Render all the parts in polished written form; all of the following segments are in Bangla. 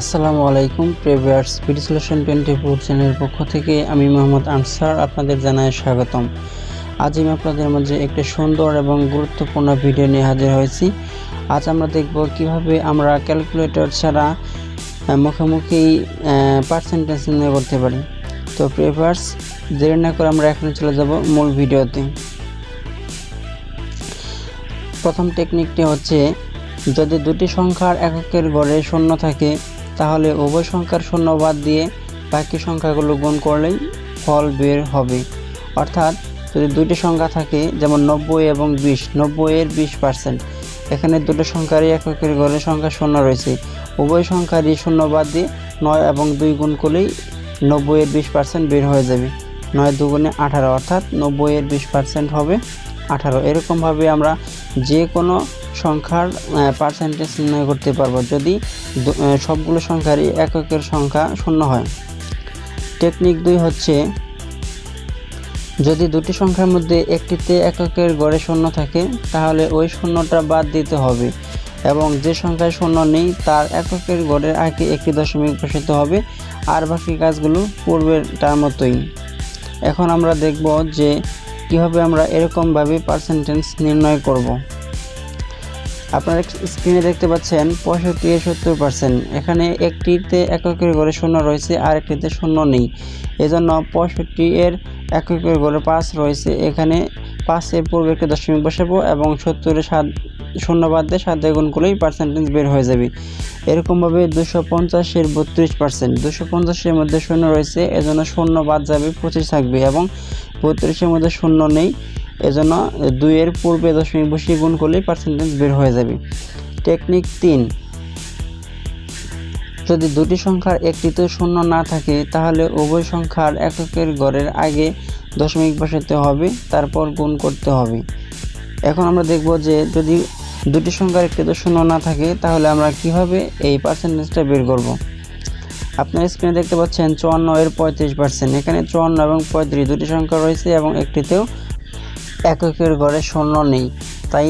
আসসালামু আলাইকুম প্রিভিয়ার্স ভিডিও সলিউশন 24 চ্যানেলের পক্ষ থেকে আমি মোহাম্মদ আনসার আপনাদের জানাই স্বাগতম। আজ আমি আপনাদের মাঝে একটি সুন্দর এবং গুরুত্বপূর্ণ ভিডিও নিয়ে হাজির হয়েছি। আজ আমরা দেখব কিভাবে আমরা ক্যালকুলেটর ছাড়া মুখোমুখি পার্সেন্টেজ নির্ণয় করতে পারি। তো প্রিভিয়ার্স দেরি না করে আমরা এখন চলে যাব মূল ভিডিওতে। প্রথম টেকনিকটি হচ্ছে, যদি দুটি সংখ্যার এককের গড়ে শূন্য থাকে তাহলে উভয় সংখ্যার শূন্য বাদ দিয়ে বাকি সংখ্যাগুলো গুণ করলেই ফল বের হবে। অর্থাৎ যদি দুটি সংখ্যা থাকে, যেমন 90 এবং 20, 90-এর 20%, এখানে দুটো সংখ্যারই এককের গড়ে সংখ্যা শূন্য রয়েছে, উভয় সংখ্যারই শূন্য বাদ দিয়ে 9 এবং 2 গুণ করলেই 90-এর 20% বের হয়ে যাবে। 9 দুগুণে 18, অর্থাৎ 90-এর 20% হবে 18। এরকমভাবে আমরা যে কোনো সংখ্যার পার্সেন্টেজ নির্ণয় করতে পারবো যদি সবগুলো সংখ্যারই এককের সংখ্যা শূন্য হয়। টেকনিক 2 হচ্ছে, যদি দুটি সংখ্যার মধ্যে একটিতে এককের গড়ে শূন্য থাকে তাহলে ওই শূন্যটা বাদ দিতে হবে এবং যে সংখ্যায় শূন্য নেই তার এককের গড়ের আগে একটি দশমিক বসাতে হবে, আর বাকি কাজগুলো পূর্বেরটার মতোই। এখন আমরা দেখব যে কিভাবে আমরা এরকমভাবে পার্সেন্টেজ নির্ণয় করব। আপনারা স্ক্রিনে দেখতে পাচ্ছেন 65-70%। এখানে একটিতে এককের গড়ে শূন্য রয়েছে আর একটিতে শূন্য নেই, এজন্য 65-এর এককের গড়ে 5 রয়েছে, এখানে 5-এর পূর্বে একটি দশমিক বসাবো এবং 70-এর শূন্য বাদ দিয়ে 7 দিয়ে গুণ করলেই পার্সেন্টেজ বের হয়ে যাবে। এরকমভাবে 250-এর 32%, 250-এর মধ্যে শূন্য রয়েছে, এজন্য শূন্য বাদ যাবে, 25 থাকবে এবং 32-এর মধ্যে শূন্য নেই, এজন্য 2-এর পূর্বে দশমিক বসিয়ে গুণ করলেই পার্সেন্টেজ বের হয়ে যাবে। টেকনিক 3, যদি দুটি সংখ্যার একটিতে শূন্য না থাকে তাহলে উভয় সংখ্যার এককের গড়ের আগে দশমিক বসাতে হবে, তারপর গুণ করতে হবে। এখন আমরা দেখব যে যদি দুটি সংখ্যার একটিতে শূন্য না থাকে তাহলে আমরা কিভাবে এই পার্সেন্টেজটা বের করব। আপনার স্ক্রিনে দেখতে পাচ্ছেন 54-এর 35%। এখানে 54 এবং 35 দুটি সংখ্যা রয়েছে এবং একটিতেও এককের গড়ে শূন্য নেই, তাই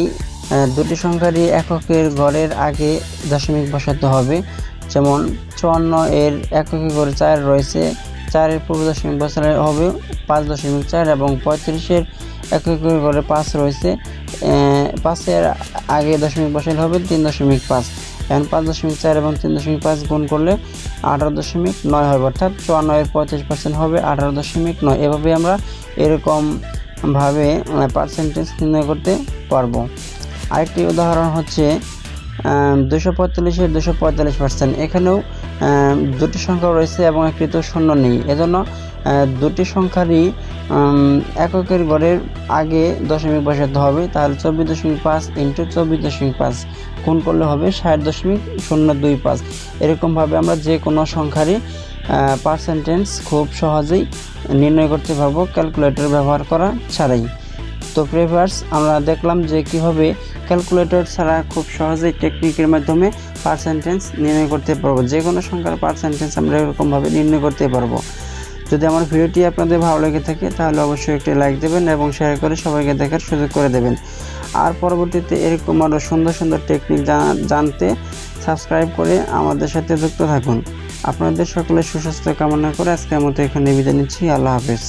দুটি সংখ্যারই এককের গড়ের আগে দশমিক বসাতে হবে। যেমন 54-এর এককের গড়ে 4 রয়েছে, 4-এর পূর্বে দশমিক বসালে হবে 5.4 এবং 35-এর এককের গড়ে 5 রয়েছে, 5-এর আগে দশমিক বসালে হবে 3.5। এখন 5.4 এবং 3.5 গুণ করলে 18.9 হবে, অর্থাৎ 54-এর 35% হবে 18.9। এভাবে আমরা এরকমভাবে পার্সেন্টেজ নির্ণয় করতে পারবো। আরেকটি উদাহরণ হচ্ছে 245-এর 245%। এখানেও দুটি সংখ্যা রয়েছে এবং একটিতে শূন্য নেই, এজন্য দুটি সংখ্যারই এককের গড়ের আগে দশমিক বসাতে হবে। তাহলে 24.5 × 24.5 গুণ করলে হবে 60.025। এরকমভাবে আমরা যে কোনো সংখ্যারই পার্সেন্টেজ খুব সহজেই নির্ণয় করতে পারবো ক্যালকুলেটর ব্যবহার করা ছাড়াই। তো প্রিভিয়ার্স আমরা দেখলাম যে কিভাবে ক্যালকুলেটর ছাড়া খুব সহজেই টেকনিকের মাধ্যমে পার্সেন্টেজ নির্ণয় করতে পারবো। যে কোনো সংখ্যার পার্সেন্টেজ আমরা এরকমভাবে নির্ণয় করতে পারবো। যদি আমার ভিডিওটি আপনাদের ভালো লেগে থাকে তাহলে অবশ্যই একটি লাইক দেবেন এবং শেয়ার করে সবাইকে দেখার সুযোগ করে দেবেন। আর পরবর্তীতে এরকম আরও সুন্দর সুন্দর টেকনিক জানতে সাবস্ক্রাইব করে আমাদের সাথে যুক্ত থাকুন। আপনাদের সকলের সুস্বাস্থ্য কামনা করে আজকের মতো এখানে বিদায় নিচ্ছি। আল্লাহ হাফেজ।